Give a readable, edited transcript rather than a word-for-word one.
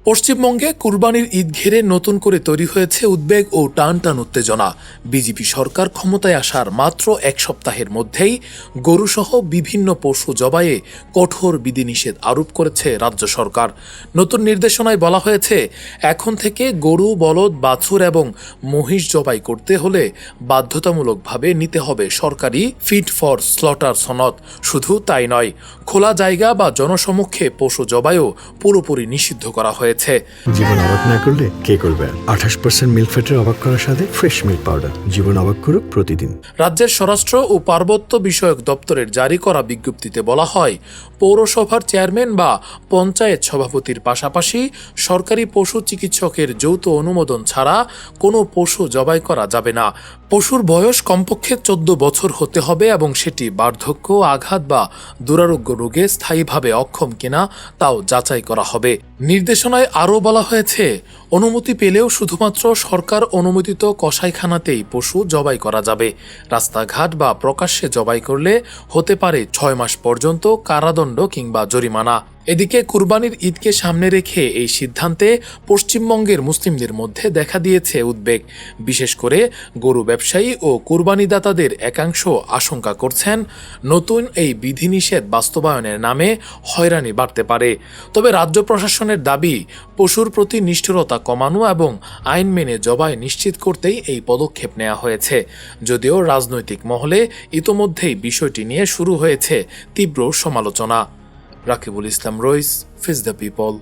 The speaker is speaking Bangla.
পশ্চিমবঙ্গে কুরবানির ঈদ ঘিরে নতুন করে তৈরি হয়েছে উদ্বেগ ও টানটান উত্তেজনা। বিজেপি সরকার ক্ষমতায় আসার মাত্র এক সপ্তাহের মধ্যেই গরুসহ বিভিন্ন পশু জবাইয়ে কঠোর বিধিনিষেধ আরোপ করেছে রাজ্য সরকার। নতুন নির্দেশনায় বলা হয়েছে, এখন থেকে গরু, বলদ, বাছুর এবং মহিষ জবাই করতে হলে বাধ্যতামূলকভাবে নিতে হবে সরকারি ফিট ফর স্লটার সনদ। শুধু তাই নয়, খোলা জায়গা বা জনসমক্ষে পশু জবাইও পুরোপুরি নিষিদ্ধ করা হয়েছে। জীবন অবাক না করলে কে করবে? 28% মিল্ক ফ্যাটের অবাক করার সাথে ফ্রেশ মিল্ক পাউডার। জীবন অবাক করুক প্রতিদিন। রাজ্যের স্বরাষ্ট্র ও পার্বত্য বিষয়ক দপ্তরের জারি করা বিজ্ঞপ্তিতে বলা হয়, পৌরসভার চেয়ারম্যান বা পঞ্চায়েত সভাপতির পাশাপাশি সরকারি পশু চিকিৎসকের যৌথ অনুমোদন ছাড়া কোনো পশু জবাই করা যাবে না। পশুর বয়স কমপক্ষে 14 বছর হতে হবে এবং সেটি বার্ধক্য, আঘাত বা দুরারোগ্য রোগে স্থায়ীভাবে অক্ষম কিনা তাও যাচাই করা হবে। নির্দেশনায় আরও বলা হয়েছে, অনুমতি পেলেও শুধুমাত্র সরকার অনুমোদিত কসাইখানাতেই পশু জবাই করা যাবে। রাস্তাঘাট বা প্রকাশ্যে জবাই করলে হতে পারে 6 মাস পর্যন্ত কারাদণ্ড কিংবা জরিমানা। এদিকে কুরবানির ঈদকে সামনে রেখে এই সিদ্ধান্তে পশ্চিমবঙ্গের মুসলিমদের মধ্যে দেখা দিয়েছে উদ্বেগ। বিশেষ করে গরু ব্যবসায়ী ও কুরবানিদাতাদের একাংশ আশঙ্কা করছেন, নতুন এই বিধিনিষেধ বাস্তবায়নের নামে হয়রানি বাড়তে পারে। তবে রাজ্য প্রশাসনের দাবি, পশুর প্রতি নিষ্ঠুরতা কমানো এবং আইন মেনে জবাই নিশ্চিত করতেই এই পদক্ষেপ নেওয়া হয়েছে। যদিও রাজনৈতিক মহলে ইতোমধ্যেই বিষয়টি নিয়ে শুরু হয়েছে তীব্র সমালোচনা। রাকিবুল ইসলাম রইস, ফেস দ্য পিপল।